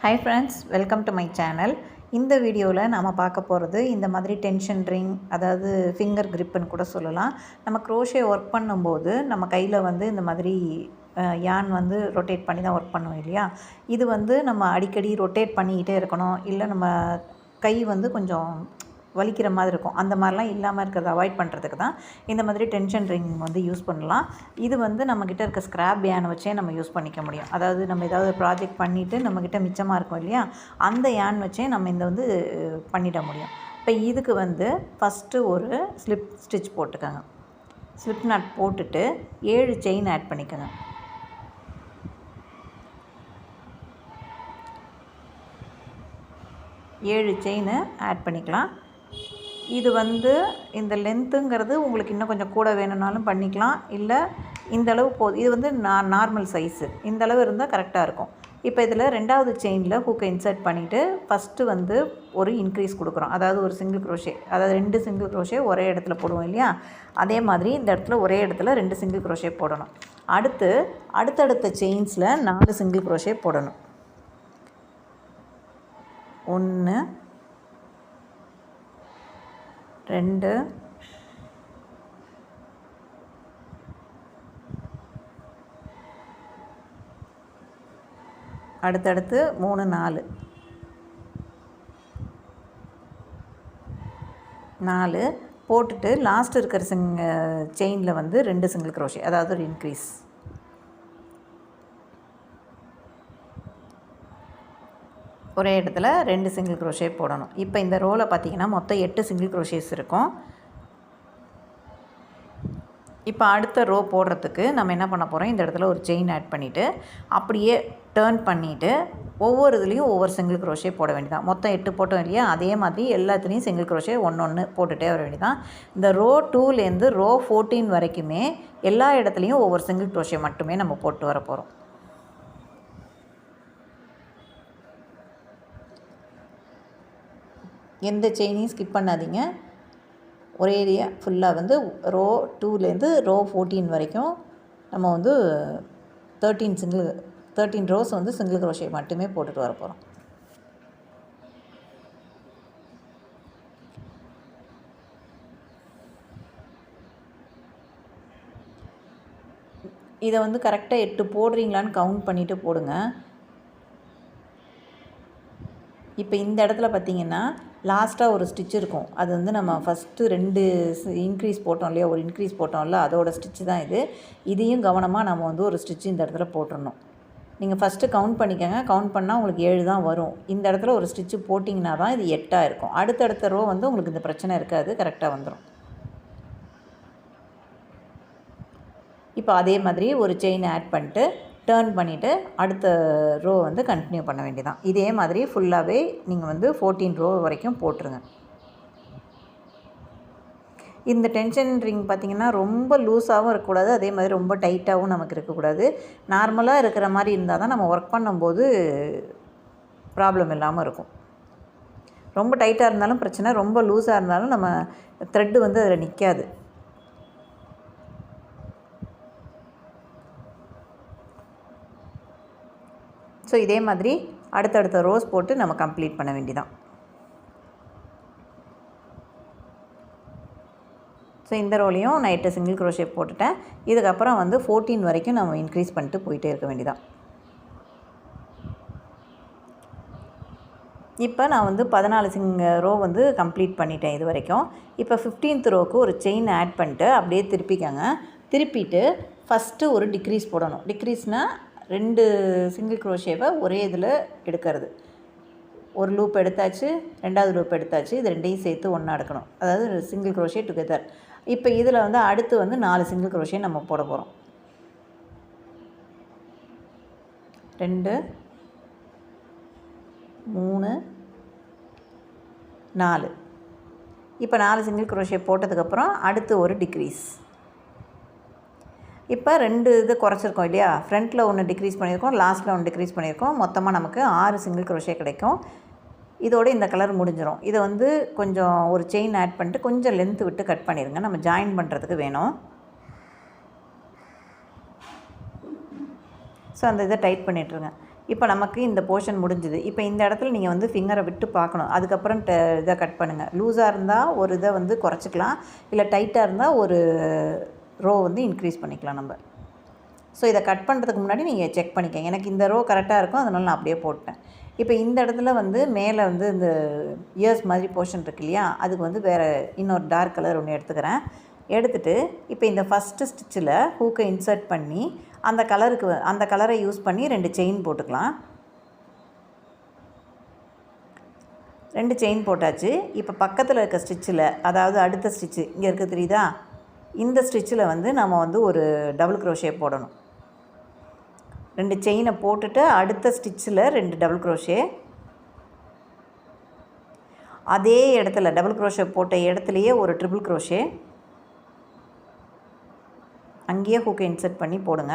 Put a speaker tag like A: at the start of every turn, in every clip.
A: Hi friends, welcome to my channel. இந்த வீடியோவில் நாம் பார்க்க போகிறது இந்த மாதிரி டென்ஷன் ரிங், அதாவது ஃபிங்கர் கிரிப்புன்னு கூட சொல்லலாம். நம்ம க்ரோஷே ஒர்க் பண்ணும்போது நம்ம கையில் வந்து இந்த மாதிரி யான் வந்து ரொட்டேட் பண்ணி தான் ஒர்க் பண்ணுவோம் இல்லையா. இது வந்து நம்ம அடிக்கடி ரொட்டேட் பண்ணிக்கிட்டே இருக்கணும், இல்லை நம்ம கை வந்து கொஞ்சம் வலிக்கிற மாதிரி இருக்கும். அந்த மாதிரிலாம் இல்லாமல் இருக்கிறத அவாய்ட் பண்ணுறதுக்கு தான் இந்த மாதிரி டென்ஷன் ரிங் வந்து யூஸ் பண்ணலாம். இது வந்து நம்மக்கிட்ட இருக்க ஸ்க்ராப் யானை வச்சே நம்ம யூஸ் பண்ணிக்க முடியும். அதாவது நம்ம ஏதாவது ப்ராஜெக்ட் பண்ணிவிட்டு நம்மக்கிட்ட மிச்சமாக இருக்கும் இல்லையா, அந்த யான் வச்சே நம்ம இந்த வந்து பண்ணிட முடியும். இப்போ இதுக்கு வந்து ஃபஸ்ட்டு ஒரு ஸ்லிப் ஸ்டிச் போட்டுக்கோங்க. ஸ்லிப் நாட் போட்டுட்டு 7 செயின் ஆட் பண்ணிக்கோங்க. ஏழு செயின் ஆட் பண்ணிக்கலாம். இது வந்து இந்த லென்த்துங்கிறது உங்களுக்கு இன்னும் கொஞ்சம் கூட வேணும்னாலும் பண்ணிக்கலாம், இல்லை இந்தளவு போதும். இது வந்து நார்மல் சைஸு, இந்தளவு இருந்தால் கரெக்டாக இருக்கும். இப்போ இதில் 2வது செயினில் ஹூக்கை இன்சர்ட் பண்ணிவிட்டு ஃபஸ்ட்டு வந்து ஒரு இன்க்ரீஸ் கொடுக்குறோம். அதாவது ஒரு சிங்கிள் க்ரோஷே, அதாவது 2 சிங்கிள் க்ரோஷே ஒரே இடத்துல போடுவோம் இல்லையா, அதே மாதிரி இந்த இடத்துல ஒரே இடத்துல 2 சிங்கிள் க்ரோஷே போடணும். அடுத்தடுத்த செயின்ஸில் 4 சிங்கிள் க்ரோஷே போடணும். 1 2 அடுத்தடுத்து 3 4 போட்டுட்டு லாஸ்ட் இருக்கிற செயினில் வந்து 2 சிங்கிள் க்ரோஷே, அதாவது ஒரு இன்க்ரீஸ். ஒரே இடத்துல 2 சிங்கிள் க்ரோஷே போடணும். இப்போ இந்த ரோவில் பார்த்திங்கன்னா மொத்தம் 8 சிங்கிள் க்ரோஷேஸ் இருக்கும். இப்போ அடுத்த ரோ போடுறதுக்கு நம்ம என்ன பண்ண போகிறோம், இந்த இடத்துல ஒரு செயின் ஆட் பண்ணிவிட்டு அப்படியே டேர்ன் பண்ணிவிட்டு ஒவ்வொரு இதுலேயும் ஒவ்வொரு சிங்கிள் க்ரோஷே போட வேண்டியதான். மொத்தம் 8 போட்டோம் இல்லையா, அதே மாதிரி எல்லாத்துலேயும் சிங்கிள் க்ரோஷே ஒன்று போட்டுகிட்டே வர வேண்டியதான். இந்த ரோ 2லேருந்து ரோ 14 வரைக்குமே எல்லா இடத்துலையும் ஒவ்வொரு சிங்கிள் க்ரோஷே மட்டுமே நம்ம போட்டு வர போகிறோம். எந்த செயினையும் ஸ்கிப் பண்ணாதீங்க. ஒரே ஏரியா ஃபுல்லாக வந்து ரோ 2லேருந்து ரோ 14 வரைக்கும் நம்ம வந்து 13 ரோஸ் வந்து சிங்கிள் க்ரோஷே மட்டுமே போட்டுட்டு வர போகிறோம். இதை வந்து கரெக்டாக 8 போடுறீங்களான்னு கவுண்ட் பண்ணிவிட்டு போடுங்க. இப்போ இந்த இடத்துல பார்த்திங்கன்னா லாஸ்ட்டாக ஒரு ஸ்டிச் இருக்கும். அது வந்து நம்ம ஃபஸ்ட்டு 2 இன்க்ரீஸ் போட்டோம் இல்லையா, ஒரு இன்க்ரீஸ் போட்டோம்ல, அதோட ஸ்டிச்சு தான் இது. இதையும் கவனமாக நம்ம வந்து ஒரு ஸ்டிச் இந்த இடத்துல போட்டுடணும். நீங்கள் ஃபஸ்ட்டு கவுண்ட் பண்ணிக்கோங்க. கவுண்ட் பண்ணால் உங்களுக்கு 7 தான் வரும். இந்த இடத்துல ஒரு ஸ்டிச்சு போட்டிங்கன்னா தான் இது 8ஆக இருக்கும். அடுத்தடுத்த ரோ வந்து உங்களுக்கு இந்த பிரச்சனை இருக்காது, கரெக்டாக வந்துடும். இப்போ அதே மாதிரி ஒரு செயின் ஆட் பண்ணிட்டு டேர்ன் பண்ணிவிட்டு அடுத்த ரோ வந்து கண்டினியூ பண்ண வேண்டியதான். இதே மாதிரி ஃபுல்லாகவே நீங்கள் வந்து 14 ரோ வரைக்கும் போட்டுருங்க. இந்த டென்ஷன் ரிங் பார்த்திங்கன்னா ரொம்ப லூஸாகவும் இருக்கக்கூடாது, அதே மாதிரி ரொம்ப டைட்டாகவும் நமக்கு இருக்கக்கூடாது. நார்மலாக இருக்கிற மாதிரி இருந்தால் தான் நம்ம ஒர்க் பண்ணும்போது ப்ராப்ளம் இல்லாமல் இருக்கும். ரொம்ப டைட்டாக இருந்தாலும் பிரச்சனை, ரொம்ப லூஸாக இருந்தாலும் நம்ம த்ரெட்டு வந்து அதில் நிற்காது. ஸோ இதே மாதிரி அடுத்தடுத்த ரோஸ் போட்டு நம்ம கம்ப்ளீட் பண்ண வேண்டியதான். ஸோ இந்த ரோலையும் நான் 8 சிங்கிள் க்ரோஷே போட்டுட்டேன். இதுக்கப்புறம் வந்து 14 வரைக்கும் நம்ம இன்க்ரீஸ் பண்ணிட்டு போயிட்டே இருக்க வேண்டியதான். இப்போ நான் வந்து 14 ரோ வந்து கம்ப்ளீட் பண்ணிட்டேன் இது வரைக்கும். இப்போ 15th ரோவுக்கு ஒரு செயின் ஆட் பண்ணிட்டு அப்படியே திருப்பிக்கங்க. திருப்பிட்டு ஃபஸ்ட்டு ஒரு டிக்ரீஸ் போடணும். டிக்ரீஸ்னால் 2 சிங்கிள் க்ரோஷேவை ஒரே இதில் எடுக்கிறது. ஒரு லூப் எடுத்தாச்சு, 2வது லூப் எடுத்தாச்சு, இது 2ஐயும் சேர்த்து ஒன்றா எடுக்கணும், அதாவது சிங்கிள் க்ரோஷே டுகெதர். இப்போ இதில் வந்து அடுத்து வந்து 4 சிங்கிள் க்ரோஷே நம்ம போட போகிறோம். 2 3 4. இப்போ 4 சிங்கிள் க்ரோஷே போட்டதுக்கப்புறம் அடுத்து ஒரு டிக்ரீஸ். இப்போ 2 இது குறைச்சிருக்கோம் இல்லையா, ஃப்ரண்ட்டில் 1 டிக்ரீஸ் பண்ணியிருக்கோம், லாஸ்ட்டில் 1 டிக்ரீஸ் பண்ணியிருக்கோம். மொத்தமாக நமக்கு 6 சிங்கிள் க்ரோஷே கிடைக்கும். இதோடு இந்த கலர் முடிஞ்சிடும். இதை வந்து கொஞ்சம் ஒரு செயின் ஆட் பண்ணிட்டு கொஞ்சம் லென்த்து விட்டு கட் பண்ணிடுங்க, நம்ம ஜாயின் பண்ணுறதுக்கு வேணும். ஸோ அந்த இதை டைட் பண்ணிட்டுருங்க. இப்போ நமக்கு இந்த போர்ஷன் முடிஞ்சுது. இப்போ இந்த இடத்துல நீங்கள் வந்து ஃபிங்கரை விட்டு பார்க்கணும். அதுக்கப்புறம் இதை கட் பண்ணுங்கள். லூஸாக இருந்தால் ஒரு இதை வந்து குறைச்சிக்கலாம், இல்லை டைட்டாக இருந்தால் ஒரு ரோ வந்து இன்க்ரீஸ் பண்ணிக்கலாம் நம்ம. ஸோ இதை கட் பண்ணுறதுக்கு முன்னாடி நீங்கள் செக் பண்ணிக்கங்க. எனக்கு இந்த ரோ கரெக்டாக இருக்கும், அதனால் நான் அப்படியே போட்டேன். இப்போ இந்த இடத்துல வந்து மேலே வந்து இந்த இயர்ஸ் மாதிரி போர்ஷன் இருக்கு இல்லையா, அதுக்கு வந்து வேறு இன்னொரு டார்க் கலர் ஒன்று எடுத்துக்கிறேன். எடுத்துகிட்டு இப்போ இந்த ஃபஸ்ட்டு ஸ்டிச்சில் ஹூக்கை இன்சர்ட் பண்ணி அந்த கலரை யூஸ் பண்ணி 2 செயின் போட்டுக்கலாம். 2 செயின் போட்டாச்சு. இப்போ பக்கத்தில் இருக்க ஸ்டிச்சில், அதாவது அடுத்த ஸ்டிச்சு இங்கே இருக்க தெரியுதா, இந்த ஸ்டிச்சில் வந்து நம்ம வந்து ஒரு டபுள் க்ரோஷே போடணும். 2 செயினை போட்டுட்டு அடுத்த ஸ்டிச்சில் 2 டபுள் க்ரோஷே, அதே இடத்துல டபுள் க்ரோஷே போட்ட இடத்துலையே ஒரு ட்ரிபிள் க்ரோஷே, அங்கேயே ஹூக்கை இன்சர்ட் பண்ணி போடுங்க.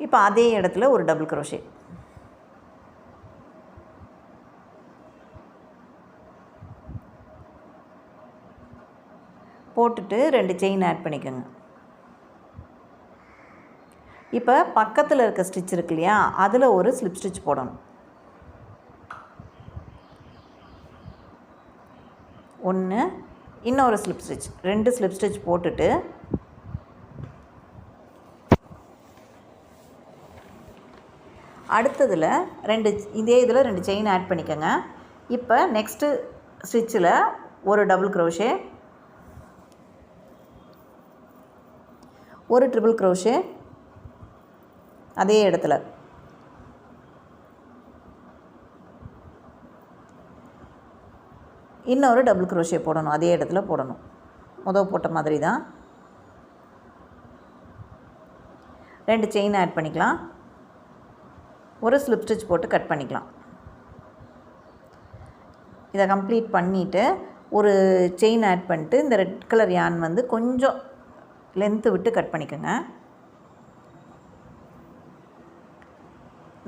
A: இப்போ அதே இடத்துல ஒரு டபுள் க்ரோஷே போட்டுட்டு 2 செயின் ஆட் பண்ணிக்கோங்க. இப்போ பக்கத்தில் இருக்க ஸ்டிச் இருக்கு இல்லையா, அதில் ஒரு ஸ்லிப் ஸ்டிச் போடணும். 1, இன்னொரு ஸ்லிப் ஸ்டிச், 2 ஸ்லிப் ஸ்டிச் போட்டுட்டு அடுத்ததில் இதே இதில் 2 செயின் ஆட் பண்ணிக்கோங்க. இப்போ நெக்ஸ்ட்டு ஸ்டிச்சில் ஒரு டபுள் க்ரோஷே, ஒரு ட்ரிபிள் க்ரோஷே அதே இடத்துல, இன்னொரு டபுள் க்ரோஷே போடணும், அதே இடத்துல போடணும், போட்ட மாதிரி தான். 2 செயின் ஆட் பண்ணிக்கலாம், ஒரு ஸ்லிப் ஸ்டிச் போட்டு கட் பண்ணிக்கலாம். இதை கம்ப்ளீட் பண்ணிவிட்டு ஒரு செயின் ஆட் பண்ணிட்டு இந்த ரெட் கலர் யான் வந்து கொஞ்சம் லென்த்து விட்டு கட் பண்ணிக்கோங்க.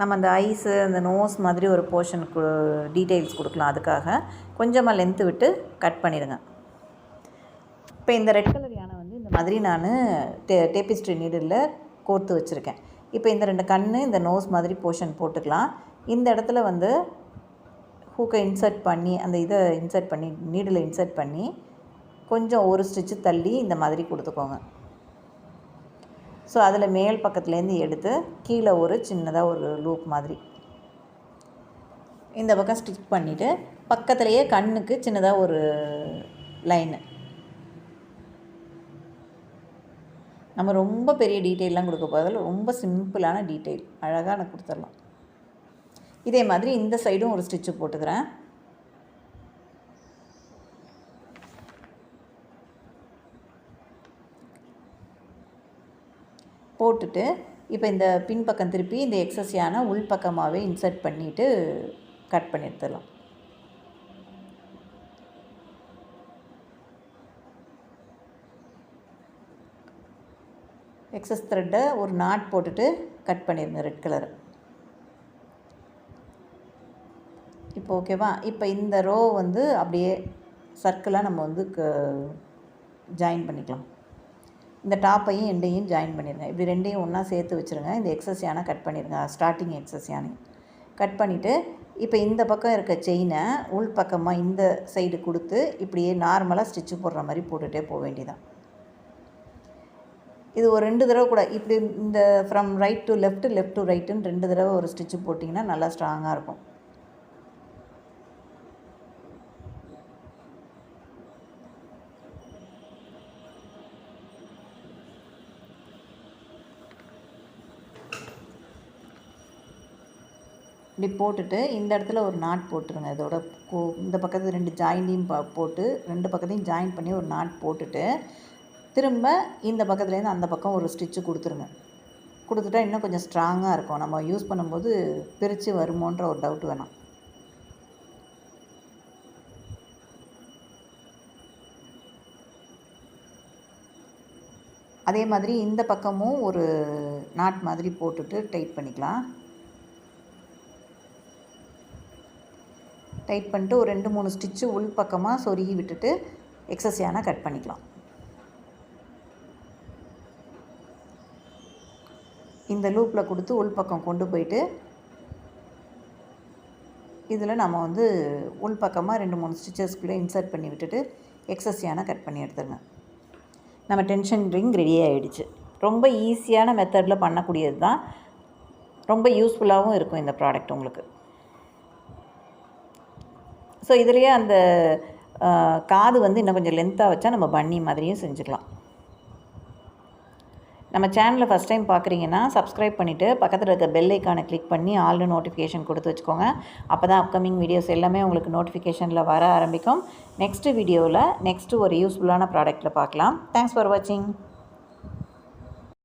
A: நம்ம அந்த ஐஸு அந்த நோஸ் மாதிரி ஒரு போர்ஷனுக்கு டீட்டெயில்ஸ் கொடுக்கலாம், அதுக்காக கொஞ்சமாக லென்த்து விட்டு கட் பண்ணிடுங்க. இப்போ இந்த ரெட் கலர் யானை வந்து இந்த மாதிரி நான் டேபிஸ்ட்ரி நீடில் கோர்த்து வச்சுருக்கேன். இப்போ இந்த 2 கண்ணு இந்த நோஸ் மாதிரி போர்ஷன் போட்டுக்கலாம். இந்த இடத்துல வந்து ஹூக்கை இன்சர்ட் பண்ணி அந்த இதை இன்சர்ட் பண்ணி நீடில் இன்சர்ட் பண்ணி கொஞ்சம் ஒரு ஸ்டிச்சு தள்ளி இந்த மாதிரி கொடுத்துக்கோங்க. ஸோ அதில் மேல் பக்கத்துலேருந்து எடுத்து கீழே ஒரு சின்னதாக ஒரு லூப் மாதிரி இந்த பக்கம் ஸ்டிச் பண்ணிவிட்டு பக்கத்துலேயே கண்ணுக்கு சின்னதாக ஒரு லைனு. நம்ம ரொம்ப பெரிய டீட்டெயிலெலாம் கொடுக்க போதில் ரொம்ப சிம்பிளான டீட்டெயில் அழகாக நான் கொடுத்துடலாம். இதே மாதிரி இந்த சைடும் ஒரு ஸ்டிச்சு போட்டுக்கிறேன். போட்டுட்டு இப்போ இந்த பின்பக்கம் திருப்பி இந்த எக்ஸஸ் யானை உள் பக்கமாகவே இன்சர்ட் பண்ணிவிட்டு கட் பண்ணி எடுத்துடலாம். எக்ஸஸ் த்ரெட்டை ஒரு நாட் போட்டுட்டு கட் பண்ணிடுங்க ரெட் கலர். இப்போ ஓகேவா? இப்போ இந்த ரோ வந்து அப்படியே சர்க்கிளாக நம்ம வந்து ஜாயின் பண்ணிக்கலாம். இந்த டாப்பையும் எண்டையும் ஜாயின் பண்ணிடுங்க. இப்படி 2ஐயும் ஒன்றா சேர்த்து வச்சுருங்க. இந்த எக்ஸஸ் யானை கட் பண்ணிடுங்க, ஸ்டார்டிங் எக்ஸஸ் யானை கட் பண்ணிவிட்டு இப்போ இந்த பக்கம் இருக்க செயினை உள் பக்கமாக இந்த சைடு கொடுத்து இப்படியே நார்மலாக ஸ்டிச்சு போடுற மாதிரி போட்டுகிட்டே போக வேண்டியதான். இது ஒரு 2 தடவை கூட இப்படி இந்த from right to left, left to ரைட்டுன்னு 2 தடவை ஒரு ஸ்டிச்சு போட்டிங்கன்னா நல்லா ஸ்ட்ராங்காக இருக்கும். இப்படி போட்டுட்டு இந்த இடத்துல ஒரு நாட் போட்டுருங்க. இதோட இந்த பக்கத்து 2 ஜாயின்டையும் போட்டு 2 பக்கத்தையும் ஜாயின் பண்ணி ஒரு நாட் போட்டுட்டு திரும்ப இந்த பக்கத்துலேருந்து அந்த பக்கம் ஒரு ஸ்டிச்சு கொடுத்துருங்க. கொடுத்துட்டா இன்னும் கொஞ்சம் ஸ்ட்ராங்காக இருக்கும். நம்ம யூஸ் பண்ணும்போது பிரித்து வருமோன்ற ஒரு டவுட் வேணாம். அதே மாதிரி இந்த பக்கமும் ஒரு நாட் மாதிரி போட்டுட்டு டைட் பண்ணிக்கலாம். டைட் பண்ணிட்டு ஒரு 2-3 ஸ்டிச்சு உள் பக்கமாக சொருகி விட்டுட்டு எக்ஸஸ் யானை கட் பண்ணிக்கலாம். இந்த லூப்பில் கொடுத்து உள்பக்கம் கொண்டு போயிட்டு இதில் நம்ம வந்து உள்பக்கமாக 2-3 ஸ்டிச்சஸ்க்குள்ளே இன்சர்ட் பண்ணி விட்டுட்டு எக்ஸஸ் யானை கட் பண்ணி எடுத்துருங்க. நம்ம டென்ஷன் ரிங் ரெடி ஆகிடுச்சு. ரொம்ப ஈஸியான மெத்தடில் பண்ணக்கூடியது தான். ரொம்ப யூஸ்ஃபுல்லாகவும் இருக்கும் இந்த ப்ராடக்ட் உங்களுக்கு. ஸோ இதுலேயே அந்த காது வந்து இன்னும் கொஞ்சம் லென்த்தாக வச்சா நம்ம பன்னி மாதிரியும் செஞ்சுக்கலாம். நம்ம சேனலை ஃபஸ்ட் டைம் பார்க்குறீங்கன்னா சப்ஸ்கிரைப் பண்ணிவிட்டு பக்கத்தில் இருக்க பெல் ஐக்கானை கிளிக் பண்ணி ஆல்னு நோட்டிஃபிகேஷன் கொடுத்து வச்சுக்கோங்க. அப்போ தான் அப்கமிங் வீடியோஸ் எல்லாமே உங்களுக்கு நோட்டிஃபிகேஷனில் வர ஆரம்பிக்கும். நெக்ஸ்ட்டு வீடியோவில் நெக்ஸ்ட்டு ஒரு யூஸ்ஃபுல்லான ப்ராடக்ட்டில் பார்க்கலாம். தேங்க்ஸ் ஃபார் வாட்சிங்.